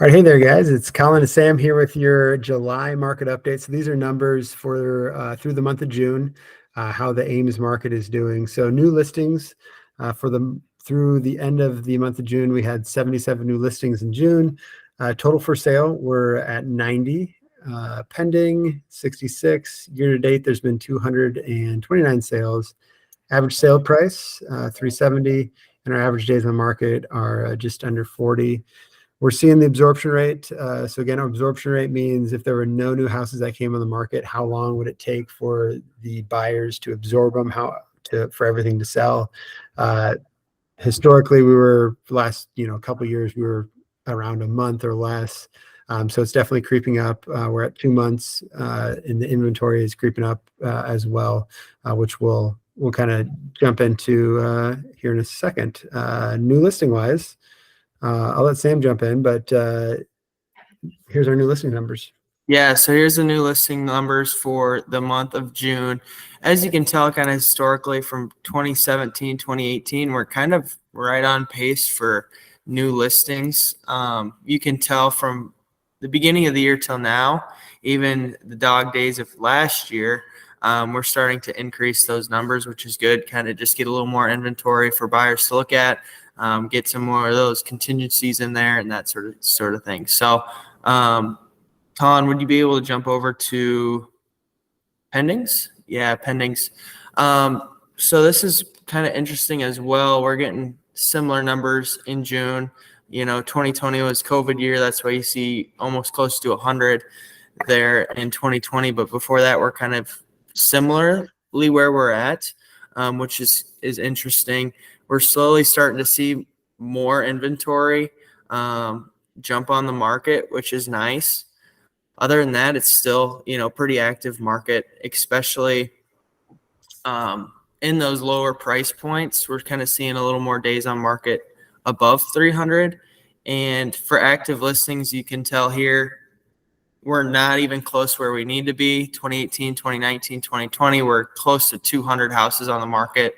All right, hey there, guys. It's Colin and Sam here with your July market update. So these are numbers for through the month of June, how the Ames market is doing. So new listings for the through the end of the month of June, we had 77 new listings in June. Total for sale, we're at 90. Pending 66. Year to date, there's been 229 sales. Average sale price 370, and our average days on the market are just under 40. We're seeing the absorption rate. So again, our absorption rate means if there were no new houses that came on the market, how long would it take for the buyers to absorb them, for everything to sell? Historically, we were last couple years we were around a month or less. So it's definitely creeping up. We're at 2 months, and the inventory is creeping up as well, which we'll kind of jump into here in a second. New listing wise. I'll let Sam jump in, but here's our new listing numbers. Yeah, so here's the new listing numbers for the month of June. As you can tell, kind of historically from 2017, 2018, we're kind of right on pace for new listings. You can tell from the beginning of the year till now, even the dog days of last year, we're starting to increase those numbers, which is good. Kind of just get a little more inventory for buyers to look at. Get some more of those contingencies in there and that sort of thing. So, Colin, would you be able to jump over to pendings? Yeah, pendings. So this is kind of interesting as well. We're getting similar numbers in June. 2020 was COVID year. That's why you see almost close to 100 there in 2020. But before that, we're kind of similarly where we're at, which is interesting. We're slowly starting to see more inventory jump on the market, which is nice. Other than that, it's still, pretty active market, especially in those lower price points. We're kind of seeing a little more days on market above 300. And for active listings, you can tell here, we're not even close where we need to be. 2018, 2019, 2020, we're close to 200 houses on the market.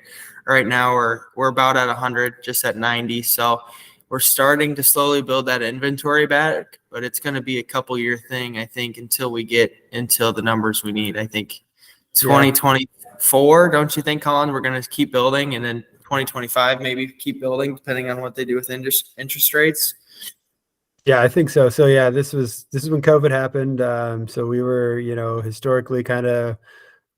Right now, we're about at 100, just at 90. So we're starting to slowly build that inventory back, but it's going to be a couple year thing, I think, until we get into the numbers we need. I think 2024, don't you think, Colin? We're going to keep building, and then 2025 maybe keep building, depending on what they do with interest rates. Yeah, I think so. So yeah, this is when COVID happened. So we were, historically kind of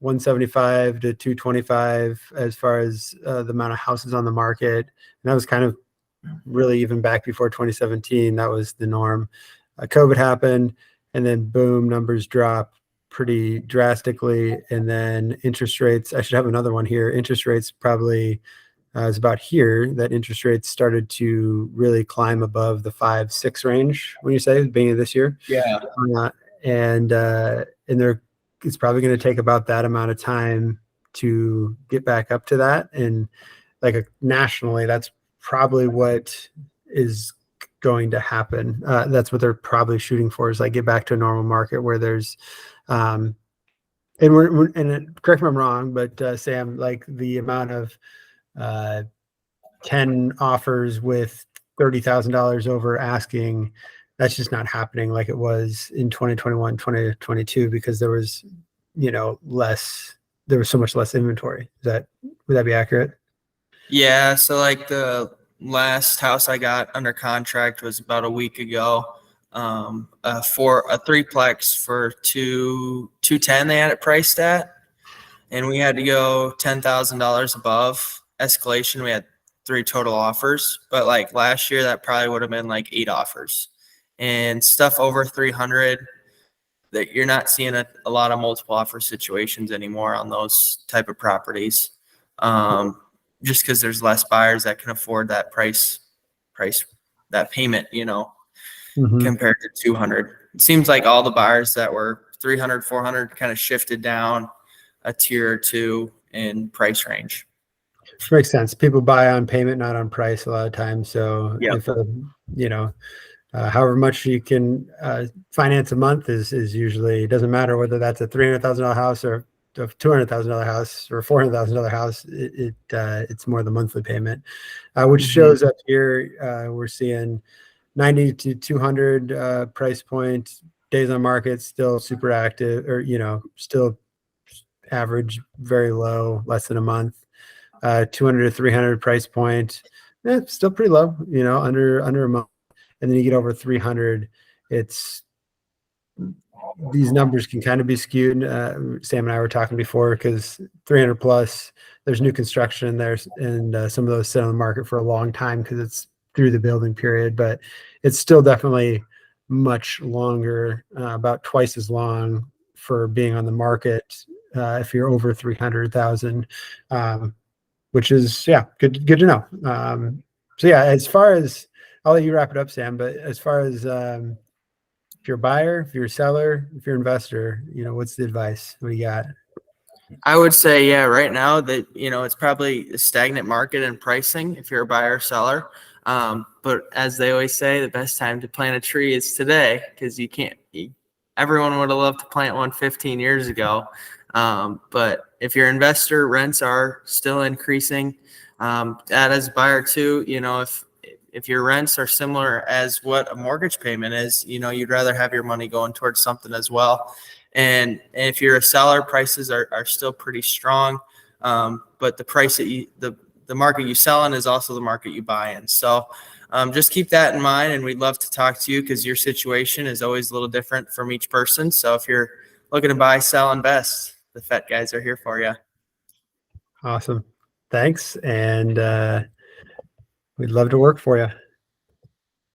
175 to 225 as far as the amount of houses on the market. And that was kind of really even back before 2017. That was the norm. COVID happened, and then boom, numbers drop pretty drastically. And then interest rates, I should have another one here. Interest rates probably is about here that interest rates started to really climb above the 5-6 range. When you say the beginning of this year, yeah, and it's probably going to take about that amount of time to get back up to that. And nationally, that's probably what is going to happen. That's what they're probably shooting for, is get back to a normal market where there's and correct me if I'm wrong, but Sam, the amount of 10 offers with $30,000 over asking, that's just not happening like it was in 2021, 2022, because there was, there was so much less inventory. Would that be accurate? Yeah. So the last house I got under contract was about a week ago, for a threeplex for 210 they had it priced at, and we had to go $10,000 above escalation. We had 3 total offers, but last year that probably would have been 8 offers, and stuff over 300 that you're not seeing a lot of multiple offer situations anymore on those type of properties. Just because there's less buyers that can afford that price, that payment, compared to 200. It seems like all the buyers that were 300, 400 kind of shifted down a tier or two in price range. Which makes sense. People buy on payment, not on price a lot of times. So if, however much you can finance a month is usually, it doesn't matter whether that's a $300,000 house or a $200,000 house or a $400,000 house. It's more the monthly payment, which shows up here. We're seeing 90 to 200 price point, days on market, still super active, or, still average, very low, less than a month. 200 to 300 price point, still pretty low, under a month. And then you get over 300, these numbers can kind of be skewed. Sam and I were talking before, because 300 plus, there's new construction there, and some of those sit on the market for a long time because it's through the building period, but it's still definitely much longer, about twice as long for being on the market if you're over 300,000, which is, good to know. So yeah, as far as, I'll let you wrap it up, Sam, but as far as if you're a buyer, if you're a seller, if you're an investor, what's the advice? What do you got? I would say, yeah, right now that, it's probably a stagnant market in pricing if you're a buyer or seller. But as they always say, the best time to plant a tree is today, because everyone would have loved to plant one 15 years ago. But if you're an investor, rents are still increasing. That as a buyer too, if your rents are similar as what a mortgage payment is, you'd rather have your money going towards something as well. And if you're a seller, prices are still pretty strong. But the price that the market you sell in is also the market you buy in. So just keep that in mind, and we'd love to talk to you, because your situation is always a little different from each person. So if you're looking to buy, sell, invest, the Fett guys are here for you. Awesome. Thanks. And we'd love to work for you.